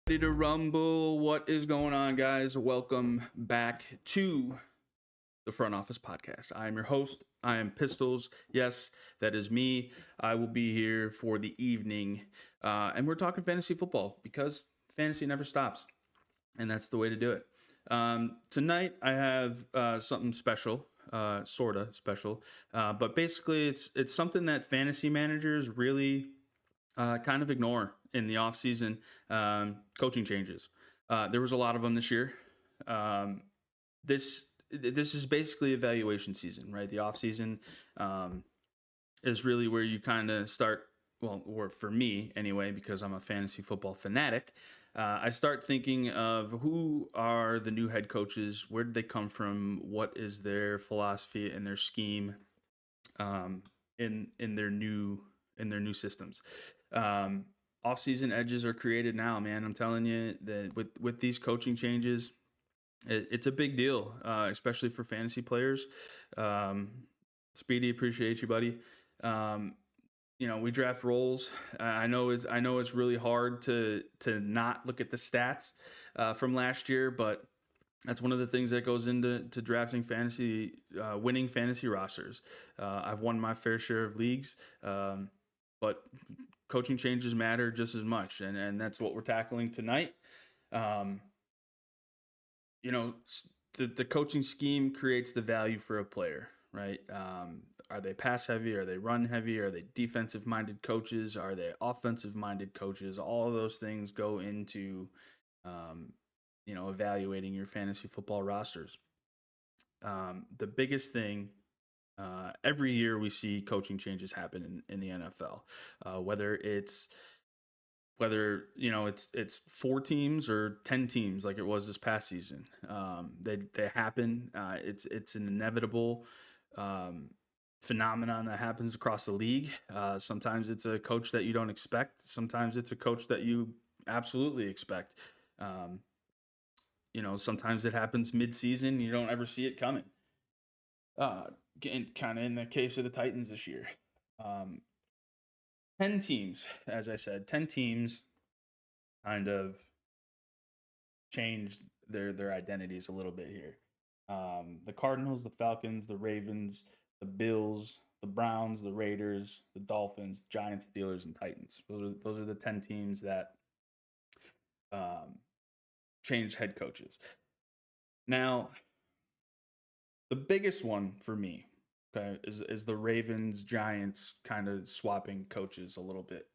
Ready to rumble. What is going on, guys? Welcome back to the Front Office Podcast. I am your host. I am Pistols. Yes, that is me. I will be here for the evening, and we're talking fantasy football because fantasy never stops, and that's the way to do it. Tonight, I have something special, sorta special, but basically, it's something that fantasy managers really kind of ignore in the offseason. Coaching changes. There was a lot of them this year. Um, this is basically evaluation season, right? The offseason is really where you kind of start. Well, or for me anyway, because I'm a fantasy football fanatic, I start thinking of who are the new head coaches, where did they come from, what is their philosophy and their scheme um, in their new systems. Um, Off-season edges are created now, man. I'm telling you that with these coaching changes, it's a big deal, especially for fantasy players. Um, Speedy, appreciate you, buddy. Um, we draft roles. I know it's really hard to not look at the stats from last year, but that's one of the things that goes into drafting fantasy, winning fantasy rosters. I've won my fair share of leagues, but coaching changes matter just as much, and that's what we're tackling tonight. Um, you know, the coaching scheme creates the value for a player, right? Are they pass heavy? Are they run heavy? Are they defensive minded coaches? Are they offensive minded coaches? All of those things go into um, evaluating your fantasy football rosters. The biggest thing every year we see coaching changes happen in the NFL, whether it's 4 teams or 10 teams like it was this past season. They happen. It's an inevitable um, phenomenon that happens across the league. Sometimes it's a coach that you don't expect. Sometimes it's a coach that you absolutely expect. Um, sometimes it happens mid-season. You don't ever see it coming. Uh, Kind of in the case of the Titans this year. Um, 10 teams, as I said, 10 teams kind of changed their identities a little bit here. The Cardinals, the Falcons, the Ravens, the Bills, the Browns, the Raiders, the Dolphins, Giants, Steelers, and Titans. Those are the 10 teams that um, changed head coaches. Now, the biggest one for me, okay, is the Ravens Giants kind of swapping coaches a little bit,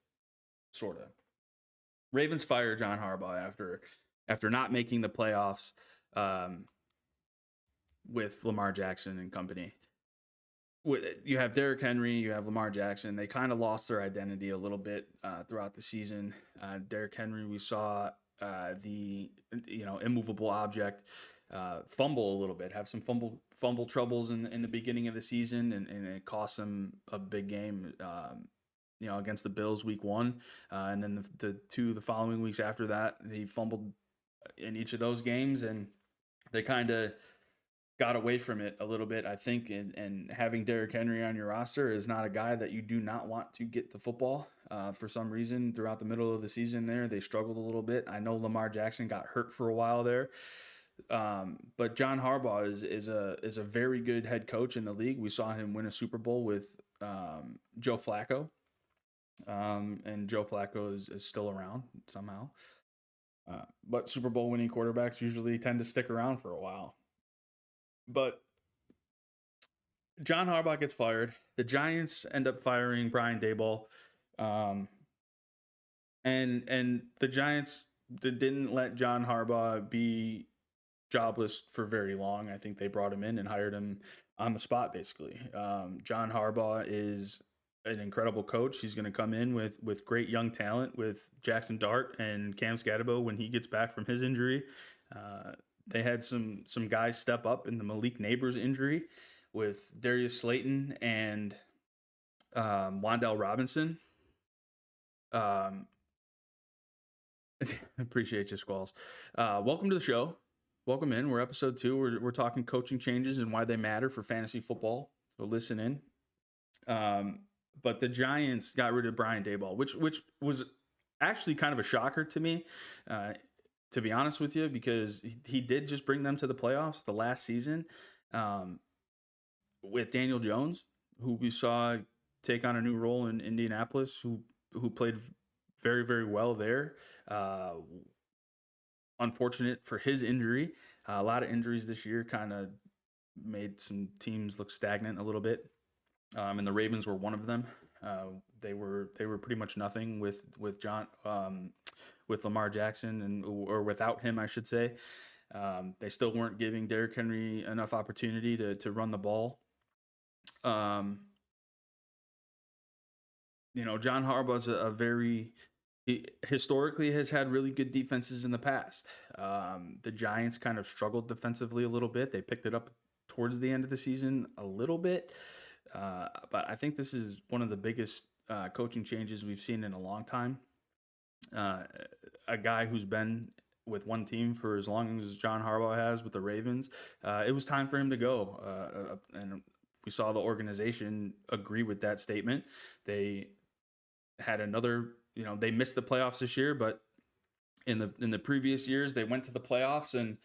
sort of. Ravens fire John Harbaugh after not making the playoffs um, with Lamar Jackson and company. You have Derrick Henry, you have Lamar Jackson. They kind of lost their identity a little bit throughout the season. Derrick Henry, we saw the immovable object fumble a little bit, have some fumble troubles in the beginning of the season, and it cost him a big game. Against the Bills week 1, and then the following weeks after that, he fumbled in each of those games, and they kind of got away from it a little bit, I think, and having Derrick Henry on your roster is not a guy that you do not want to get the football. For some reason, throughout the middle of the season there, they struggled a little bit. I know Lamar Jackson got hurt for a while there. But John Harbaugh is a very good head coach in the league. We saw him win a Super Bowl with Joe Flacco. And Joe Flacco is still around somehow. But Super Bowl winning quarterbacks usually tend to stick around for a while. But John Harbaugh gets fired. The Giants end up firing Brian Daboll, and the Giants didn't let John Harbaugh be jobless for very long. I think they brought him in and hired him on the spot, basically. John Harbaugh is an incredible coach. He's going to come in with great young talent with Jackson Dart and Cam Scatterbo when he gets back from his injury. They had some guys step up in the Malik Neighbors injury with Darius Slayton and Wan'Dale Robinson. Appreciate you, Squalls. Welcome to the show. Welcome in. We're episode 2. We're talking coaching changes and why they matter for fantasy football. So listen in. But the Giants got rid of Brian Daboll, which was actually kind of a shocker to me, uh, to be honest with you, because he did just bring them to the playoffs the last season, um, with Daniel Jones, who we saw take on a new role in Indianapolis, who played very very well there. Uh, Unfortunate for his injury, a lot of injuries this year kind of made some teams look stagnant a little bit, and the Ravens were one of them. They were pretty much nothing with John with Lamar Jackson and or without him, I should say. They still weren't giving Derrick Henry enough opportunity to run the ball. Um, John Harbaugh's a very he historically has had really good defenses in the past. The Giants kind of struggled defensively a little bit. They picked it up towards the end of the season a little bit, but I think this is one of the biggest coaching changes we've seen in a long time. Uh, a guy who's been with one team for as long as John Harbaugh has with the Ravens, it was time for him to go. And we saw the organization agree with that statement. They had another, they missed the playoffs this year, but in the previous years they went to the playoffs and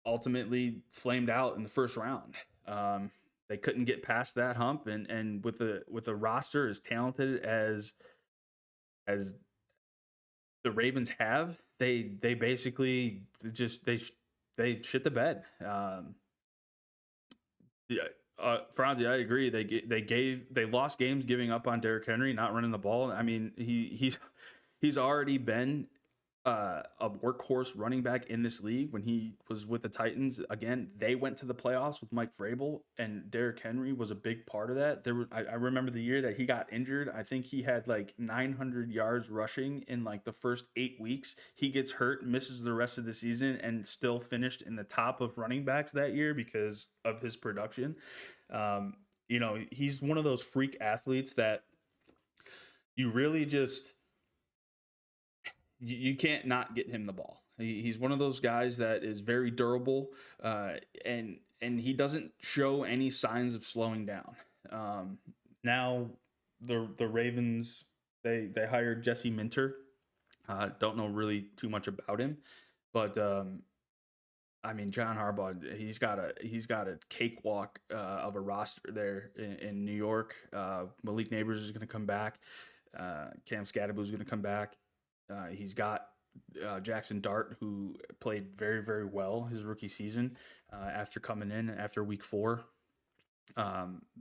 ultimately flamed out in the first round. They couldn't get past that hump, and with a roster as talented as the Ravens have, they basically just they shit the bed. Yeah, Franzi, I agree. They lost games giving up on Derrick Henry, not running the ball. I mean, he's already been a workhorse running back in this league. When he was with the Titans, again, they went to the playoffs with Mike Vrabel, and Derrick Henry was a big part of that. I remember the year that he got injured. I think he had like 900 yards rushing in like the first 8 weeks. He gets hurt, misses the rest of the season, and still finished in the top of running backs that year because of his production. He's one of those freak athletes that you really just you can't not get him the ball. He's one of those guys that is very durable, and he doesn't show any signs of slowing down. Now the Ravens they hired Jesse Minter. Don't know really too much about him, but I mean John Harbaugh, he's got a cakewalk of a roster there in New York. Malik Neighbors is going to come back. Cam Scadaboo is going to come back. He's got Jackson Dart, who played very, very well his rookie season after coming in after week 4.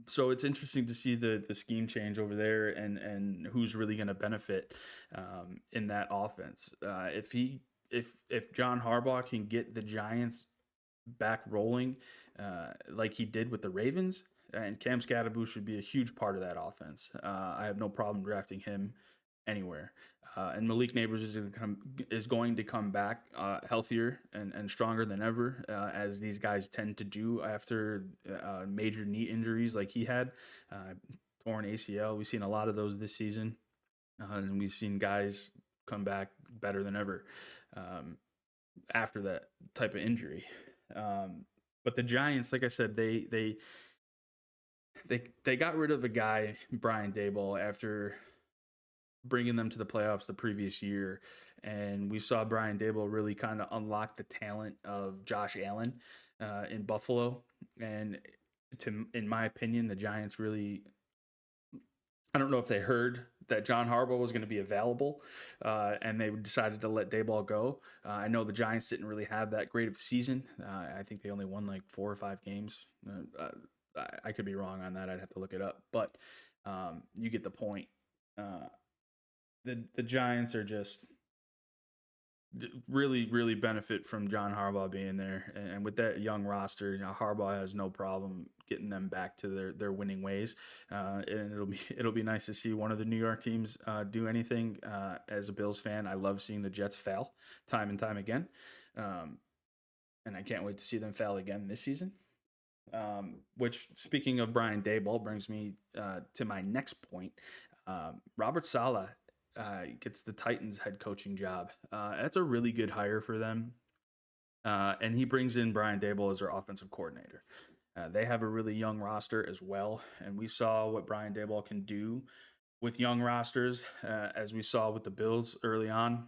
So it's interesting to see the scheme change over there and who's really going to benefit in that offense. If John Harbaugh can get the Giants back rolling like he did with the Ravens, and Cam Scadaboo should be a huge part of that offense. I have no problem drafting him anywhere. And Malik Neighbors is going to come back healthier and stronger than ever, as these guys tend to do after major knee injuries like he had. Torn ACL. We've seen a lot of those this season, and we've seen guys come back better than ever after that type of injury. But the Giants, like I said, they got rid of a guy, Brian Daboll, after bringing them to the playoffs the previous year, and we saw Brian Daboll really kind of unlock the talent of Josh Allen in Buffalo. And in my opinion, the Giants really, I don't know if they heard that John Harbaugh was going to be available, and they decided to let Daboll go. I know the Giants didn't really have that great of a season. I think they only won like 4 or 5 games. I could be wrong on that. I'd have to look it up, but you get the point. The Giants are just really really benefit from John Harbaugh being there, and with that young roster, Harbaugh has no problem getting them back to their winning ways, and it'll be nice to see one of the New York teams do anything. As a Bills fan, I love seeing the Jets fail time and time again, and I can't wait to see them fail again this season. Which, speaking of Brian Daboll, brings me to my next point. Robert Saleh gets the Titans head coaching job. That's a really good hire for them. And he brings in Brian Daboll as their offensive coordinator. They have a really young roster as well. And we saw what Brian Daboll can do with young rosters, as we saw with the Bills early on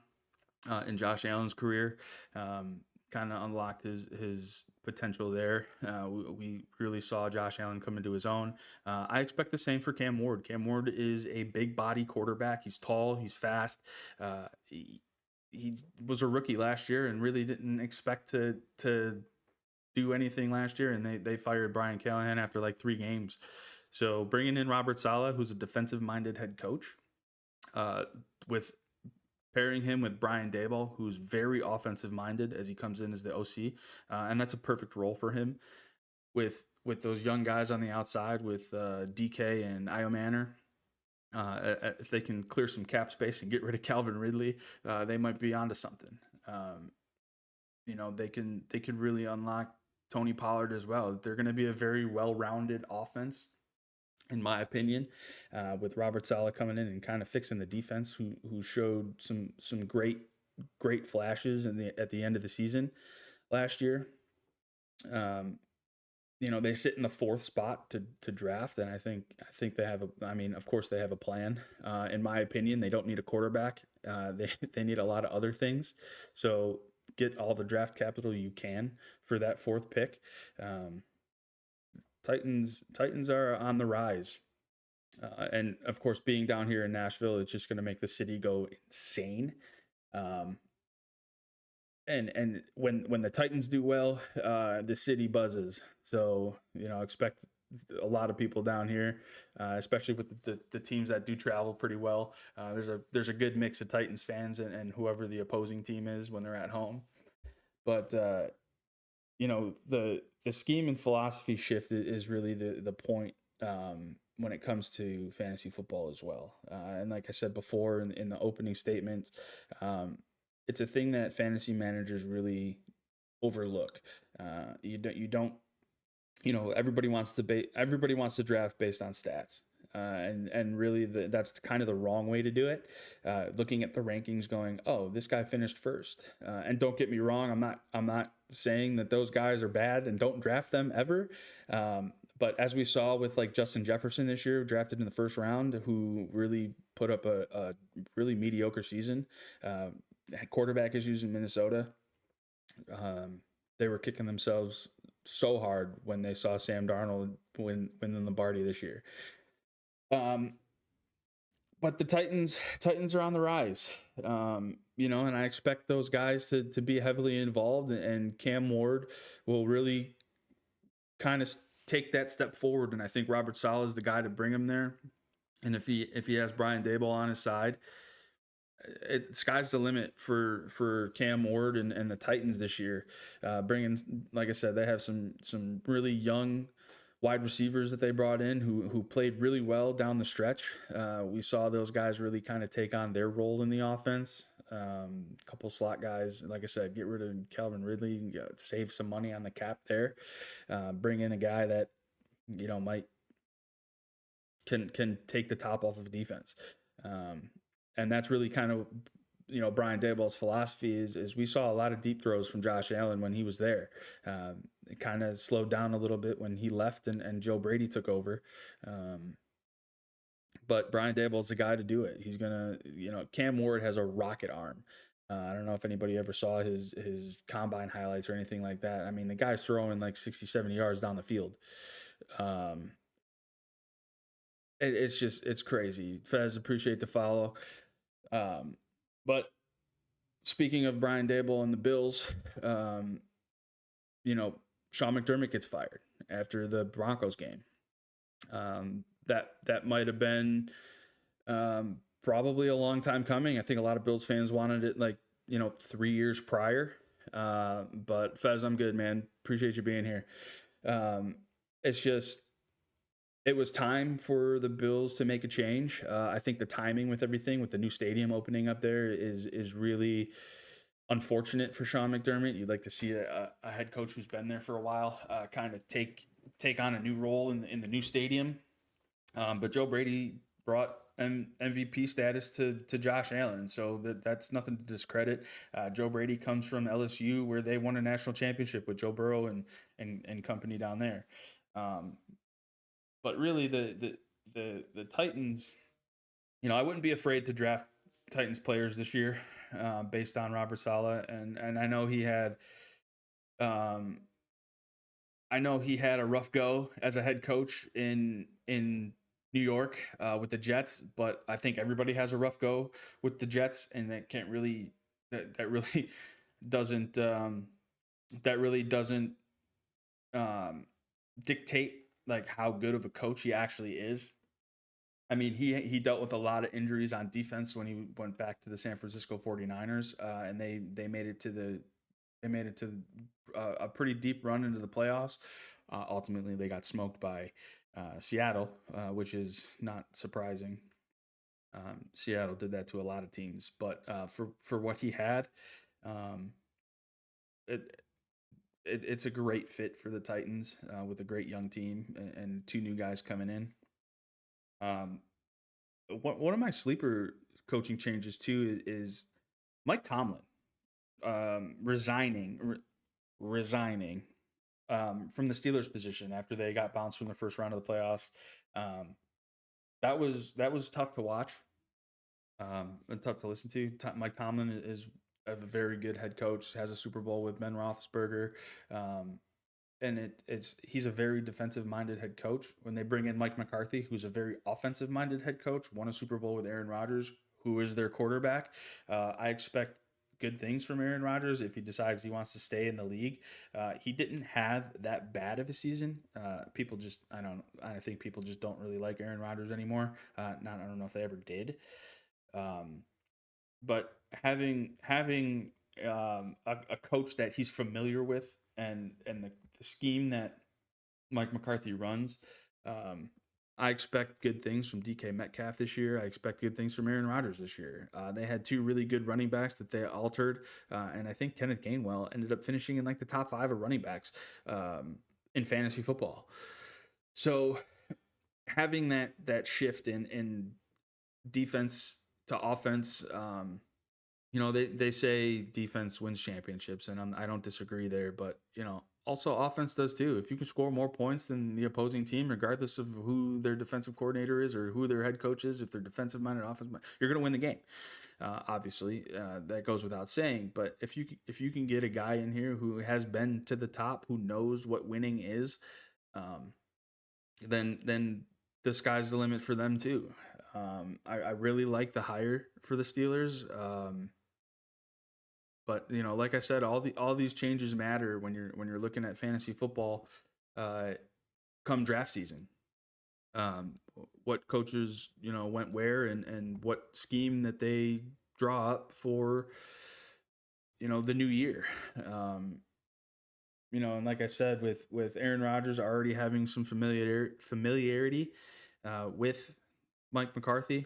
in Josh Allen's career. Kind of unlocked his potential there. We really saw Josh Allen come into his own. I expect the same for Cam Ward. Cam Ward is a big body quarterback. He's tall, he's fast. He was a rookie last year and really didn't expect to do anything last year, and they fired Brian Callahan after like 3 games. So bringing in Robert Saleh, who's a defensive-minded head coach, with pairing him with Brian Daboll, who's very offensive-minded as he comes in as the OC, and that's a perfect role for him. With those young guys on the outside, with DK and Io Manor, if they can clear some cap space and get rid of Calvin Ridley, they might be onto something. They could really unlock Tony Pollard as well. They're going to be a very well-rounded offense, in my opinion, with Robert Saleh coming in and kind of fixing the defense, who showed some great flashes at the end of the season last year. They sit in the 4th spot to draft, and I think they have of course they have a plan. In my opinion, they don't need a quarterback. They need a lot of other things. So get all the draft capital you can for that 4th pick. Titans are on the rise. And of course, being down here in Nashville, it's just going to make the city go insane. And when the Titans do well, the city buzzes. So expect a lot of people down here, especially with the teams that do travel pretty well. There's a good mix of Titans fans and whoever the opposing team is when they're at home. But the scheme and philosophy shift is really the point when it comes to fantasy football as well. And like I said before in the opening statements, it's a thing that fantasy managers really overlook. You don't everybody wants to draft based on stats. And really that's kind of the wrong way to do it. Looking at the rankings going, oh, this guy finished first. And don't get me wrong, I'm not saying that those guys are bad and don't draft them ever. But as we saw with like Justin Jefferson this year, drafted in the 1st round, who really put up a really mediocre season, had quarterback issues in Minnesota. They were kicking themselves so hard when they saw Sam Darnold win the Lombardi this year. But the Titans are on the rise, and I expect those guys to be heavily involved, and Cam Ward will really kind of take that step forward. And I think Robert Saleh is the guy to bring him there. And if he has Brian Daboll on his side, sky's the limit for Cam Ward and the Titans this year. Bringing, like I said, they have some really young wide receivers that they brought in who played really well down the stretch. We saw those guys really kind of take on their role in the offense. A couple slot guys, like I said, get rid of Calvin Ridley, save some money on the cap there. Bring in a guy that might can take the top off of defense. And that's really kind of Brian Daboll's philosophy is we saw a lot of deep throws from Josh Allen when he was there. It kind of slowed down a little bit when he left and Joe Brady took over. But Brian Daboll's the guy to do it. He's gonna, Cam Ward has a rocket arm. I don't know if anybody ever saw his combine highlights or anything like that. I mean, the guy's throwing like 60, 70 yards down the field. It's crazy. Fez, appreciate the follow. But speaking of Brian Daboll and the Bills, Sean McDermott gets fired after the Broncos game. That might have been probably a long time coming. I think a lot of Bills fans wanted it 3 years prior. But Fez, I'm good, man. Appreciate you being here. It was time for the Bills to make a change. I think the timing with everything, with the new stadium opening up there, is really unfortunate for Sean McDermott. You'd like to see a head coach who's been there for a while kind of take on a new role in the new stadium. But Joe Brady brought MVP status to Josh Allen, so that's nothing to discredit. Joe Brady comes from LSU, where they won a national championship with Joe Burrow and company down there. But really, the Titans, I wouldn't be afraid to draft Titans players this year, based on Robert Saleh, and um, I know he had a rough go as a head coach in New York, with the Jets, but I think everybody has a rough go with the Jets, and that really doesn't that really doesn't um, dictate like how good of a coach he actually is. I mean, he dealt with a lot of injuries on defense when he went back to the San Francisco 49ers, and they made it to a pretty deep run into the playoffs. Ultimately, they got smoked by Seattle, which is not surprising. Seattle did that to a lot of teams, but for what he had, um, it, it's a great fit for the Titans, with a great young team and two new guys coming in. Um, one of my sleeper coaching changes too is Mike Tomlin, resigning from the Steelers position after they got bounced from the first round of the playoffs. Um, that was tough to watch, and tough to listen to. Mike Tomlin is a very good head coach. Has a Super Bowl with Ben Roethlisberger, um, and he's a very defensive minded head coach. When they bring in Mike McCarthy, who's a very offensive minded head coach, won a Super Bowl with Aaron Rodgers, who is their quarterback. I expect good things from Aaron Rodgers if he decides he wants to stay in the league. He didn't have that bad of a season. People just I think people just don't really like Aaron Rodgers anymore. I don't know if they ever did. Um, but having a coach that he's familiar with, and the scheme that Mike McCarthy runs, um, I expect good things from DK Metcalf this year. I expect good things from Aaron Rodgers this year. They had two really good running backs that they altered, and I think Kenneth Gainwell ended up finishing in like the top 5 of running backs, in fantasy football. So having that shift in defense to offense, they say defense wins championships, and I don't disagree there. But also offense does too. If you can score more points than the opposing team, regardless of who their defensive coordinator is or who their head coach is, if they're defensive minded, offensive minded, you're going to win the game. Obviously, that goes without saying. But if you can get a guy in here who has been to the top, who knows what winning is, um, then the sky's the limit for them too. I really like the hire for the Steelers. But like I said, all these changes matter when you're looking at fantasy football, uh, come draft season. What coaches went where, and what scheme that they draw up for the new year. And like I said, with Aaron Rodgers already having some familiarity with Mike McCarthy,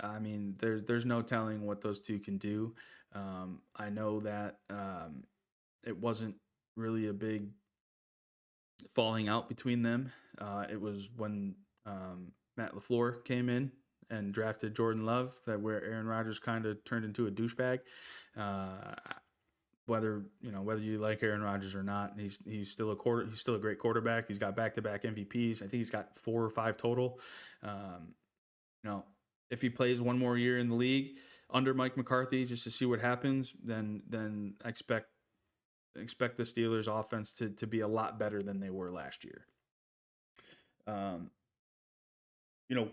I mean, there's no telling what those two can do. I know that it wasn't really a big falling out between them. It was when Matt LaFleur came in and drafted Jordan Love that where Aaron Rodgers kind of turned into a douchebag. Uh, whether you like Aaron Rodgers or not, he's still a great quarterback. He's got back-to-back MVPs. I think he's got 4 or 5 total. Um, if he plays one more year in the league under Mike McCarthy just to see what happens, then expect the Steelers offense to be a lot better than they were last year. Um,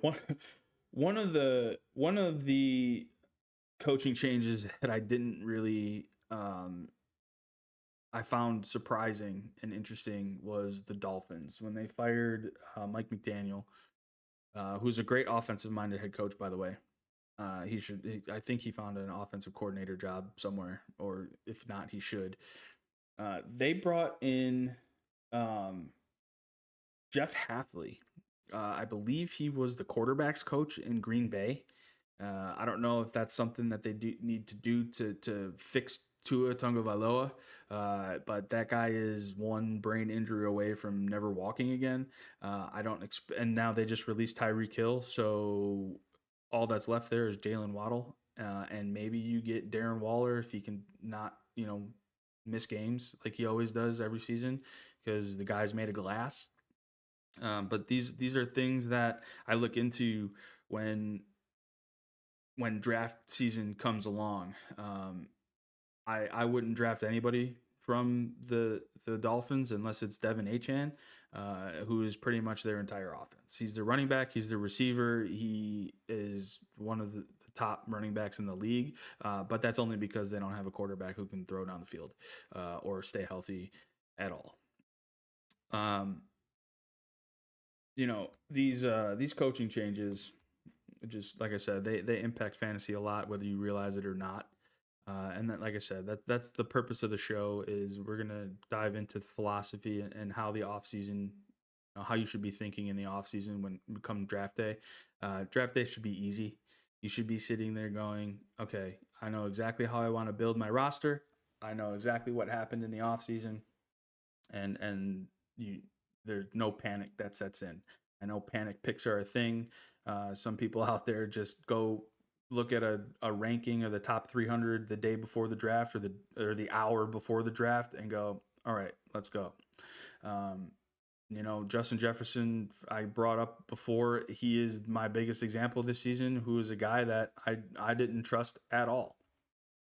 one one of the coaching changes that I didn't really I found surprising and interesting was the Dolphins when they fired Mike McDaniel, who's a great offensive minded head coach, by the way. I think he found an offensive coordinator job somewhere, or if not, he should. They brought in um, Jeff Hafley. I believe he was the quarterbacks coach in Green Bay. I don't know if that's something that they need to do to fix Tua Tagovailoa, but that guy is one brain injury away from never walking again. I don't and now they just released Tyreek Hill, so all that's left there is Jalen Waddle, and maybe you get Darren Waller if he can not miss games like he always does every season because the guy's made of glass. But these are things that I look into when when draft season comes along. I wouldn't draft anybody from the Dolphins unless it's Devin Achane, who is pretty much their entire offense. He's the running back. He's the receiver. He is one of the top running backs in the league, but that's only because they don't have a quarterback who can throw down the field or stay healthy at all. These coaching changes, just like I said, they impact fantasy a lot, whether you realize it or not. And that, like I said, that's the purpose of the show. Is we're gonna dive into the philosophy and how the off season, how you should be thinking in the off season when come draft day. Draft day should be easy. You should be sitting there going, okay, I know exactly how I want to build my roster. I know exactly what happened in the off season, and you there's no panic that sets in. I know panic picks are a thing. Some people out there just go look at a ranking of the top 300 the day before the draft or the hour before the draft and go, all right, let's go. Justin Jefferson, I brought up before. He is my biggest example this season, who is a guy that I didn't trust at all.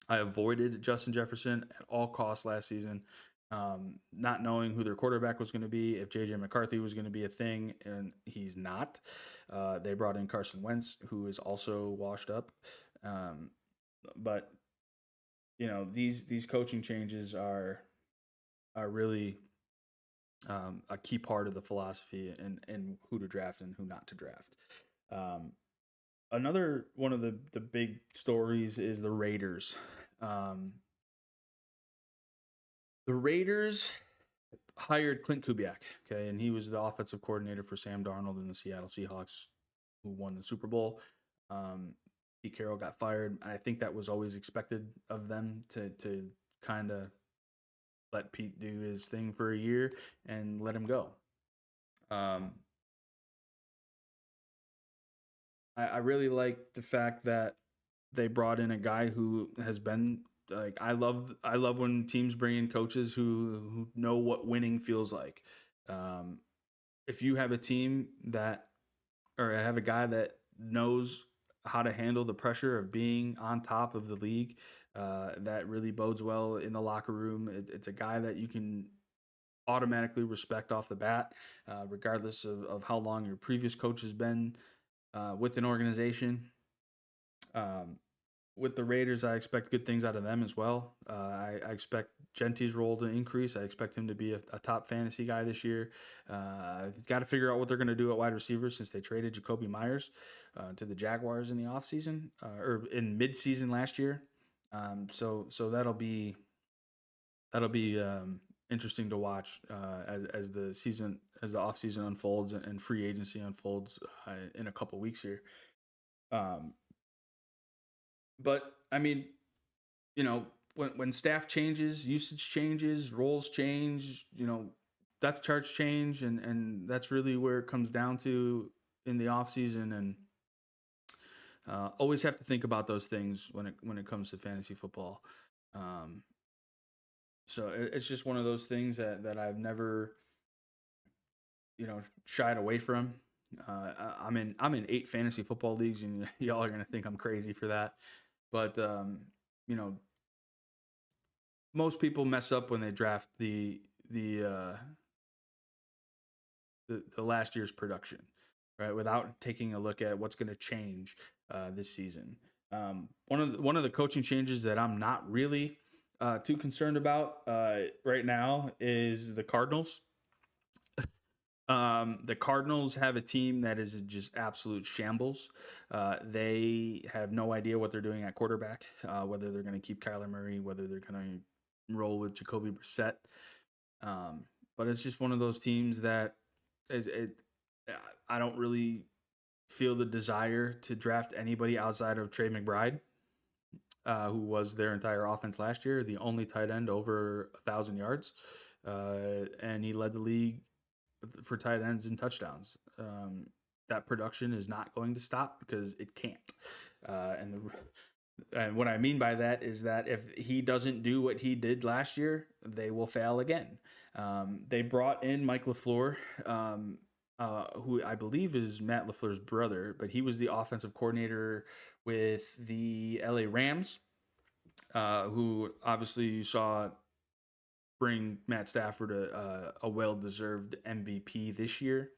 I avoided Justin Jefferson at all costs last season, not knowing who their quarterback was going to be, if J.J. McCarthy was going to be a thing, and he's not. They brought in Carson Wentz, who is also washed up. But these coaching changes are really a key part of the philosophy and who to draft and who not to draft. Another one of the big stories is the Raiders. The Raiders hired Clint Kubiak, okay, and he was the offensive coordinator for Sam Darnold and the Seattle Seahawks, who won the Super Bowl. Pete Carroll got fired. I think that was always expected of them to kind of let Pete do his thing for a year and let him go. I really like the fact that they brought in a guy who has been like I love when teams bring in coaches who know what winning feels like. If you have a team that or have a guy that knows how to handle the pressure of being on top of the league, that really bodes well in the locker room. It's a guy that you can automatically respect off the bat, regardless of how long your previous coach has been with an organization. With the Raiders, I expect good things out of them as well. I expect Gentry's role to increase. I expect him to be a top fantasy guy this year. He's got to figure out what they're going to do at wide receiver since they traded Jacoby Myers to the Jaguars in the offseason or in midseason last year. So that'll be interesting to watch as the offseason unfolds and free agency unfolds in a couple weeks here. But I mean, when staff changes, usage changes, roles change, depth charts change, and that's really where it comes down to in the off season. And always have to think about those things when it comes to fantasy football. So it's just one of those things that I've never, shied away from. I'm in 8 fantasy football leagues, and y'all are gonna think I'm crazy for that. But most people mess up when they draft the last year's production, right? Without taking a look at what's going to change this season. One of the coaching changes that I'm not really too concerned about right now is the Cardinals. The Cardinals have a team that is just absolute shambles. They have no idea what they're doing at quarterback, whether they're going to keep Kyler Murray, whether they're going to roll with Jacoby Brissett. But it's just one of those teams that I don't really feel the desire to draft anybody outside of Trey McBride, who was their entire offense last year, the only tight end over 1,000 yards. And he led the league for tight ends and touchdowns. That production is not going to stop because it can't. And what I mean by that is that if he doesn't do what he did last year, they will fail again. They brought in Mike LaFleur. who I believe is Matt LaFleur's brother, but he was the offensive coordinator with the LA Rams, who obviously you saw bring Matt Stafford a well-deserved MVP this year.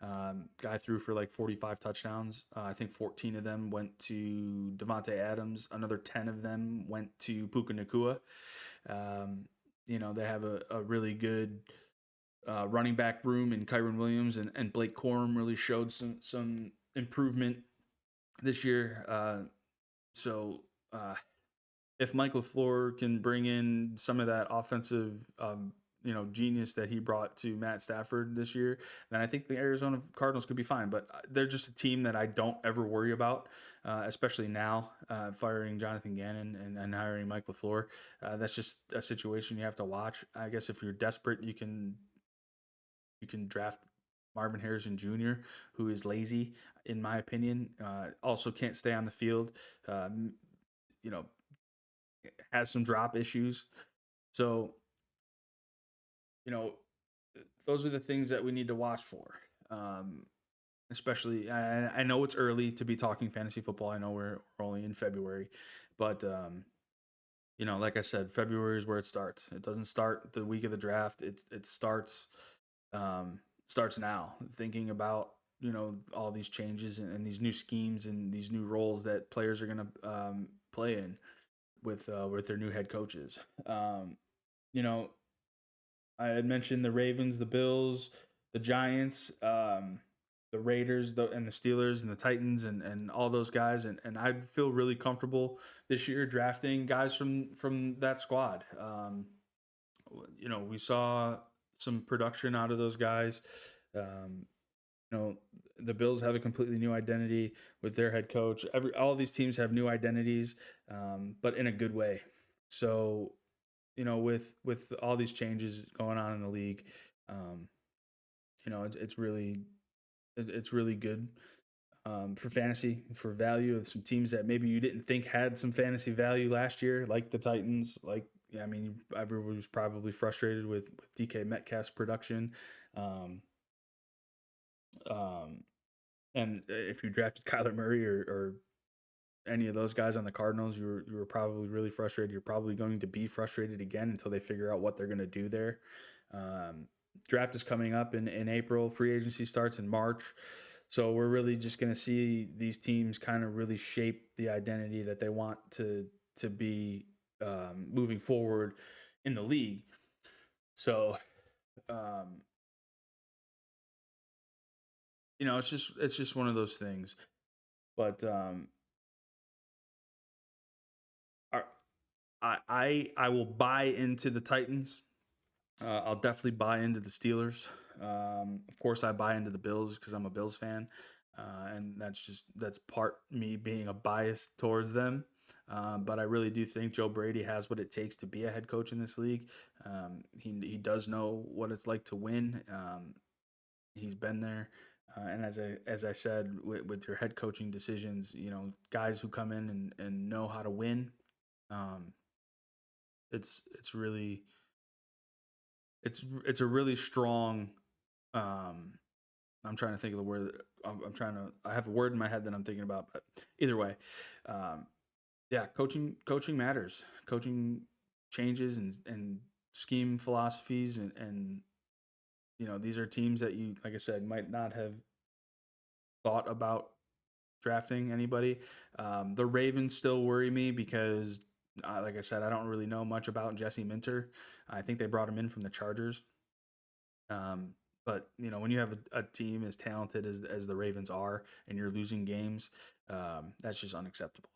Guy threw for like 45 touchdowns. I think 14 of them went to Devontae Adams. Another 10 of them went to Puka Nacua. They have a really good running back room in Kyron Williams, and Blake Corum really showed some improvement this year. So if Mike LaFleur can bring in some of that offensive genius that he brought to Matt Stafford this year, then I think the Arizona Cardinals could be fine. But they're just a team that I don't ever worry about, especially now, firing Jonathan Gannon and hiring Mike LaFleur. That's just a situation you have to watch. I guess if you're desperate, you can draft Marvin Harrison Jr., who is lazy, in my opinion. Also can't stay on the field. Has some drop issues. So, those are the things that we need to watch for. Especially, I know it's early to be talking fantasy football. I know we're only in February, but like I said, February is where it starts. It doesn't start the week of the draft. It starts now. Thinking about all these changes and these new schemes and these new roles that players are going to play in with their new head coaches. I had mentioned the Ravens, the Bills, the Giants, the Raiders, and the Steelers and the Titans and all those guys. And I feel really comfortable this year drafting guys from that squad. We saw some production out of those guys. The Bills have a completely new identity with their head coach. All these teams have new identities, but in a good way. So, with all these changes going on in the league, it's really good for fantasy, for value of some teams that maybe you didn't think had some fantasy value last year, like the Titans. Everyone was probably frustrated with DK Metcalf's production. And if you drafted Kyler Murray or any of those guys on the Cardinals, you were probably really frustrated. You're probably going to be frustrated again until they figure out what they're going to do there. Draft is coming up in April. Free agency starts in March. So we're really just going to see these teams kind of really shape the identity that they want to be moving forward in the league. So, it's just one of those things. But I will buy into the Titans. I'll definitely buy into the Steelers. Of course, I buy into the Bills because I'm a Bills fan, and that's part me being a bias towards them. But I really do think Joe Brady has what it takes to be a head coach in this league. He does know what it's like to win. He's been there. And as I said, with your head coaching decisions, guys who come in and know how to win, it's really it's a really strong. I'm trying to think of the word. I have a word in my head that I'm thinking about, but either way, coaching matters. Coaching changes and scheme philosophies and these are teams that you, like I said, might not have thought about drafting anybody. The Ravens still worry me because, like I said, I don't really know much about Jesse Minter. I think they brought him in from the Chargers. But when you have a team as talented as the Ravens are, and you're losing games, that's just unacceptable.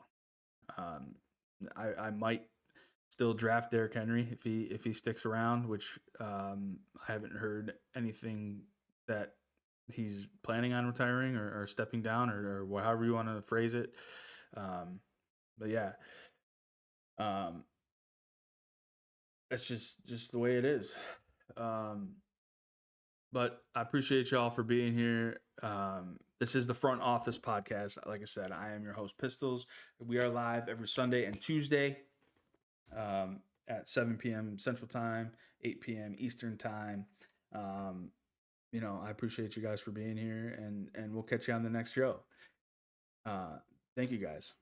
I might still draft Derrick Henry if he sticks around, which I haven't heard anything that he's planning on retiring or stepping down or however you want to phrase it. But yeah, that's just the way it is. But I appreciate y'all for being here. This is the Front Office Podcast. Like I said, I am your host, Pistols. We are live every Sunday and Tuesday at 7 p.m. Central Time, 8 p.m. Eastern Time. I appreciate you guys for being here, and we'll catch you on the next show. Uh, Thank you guys.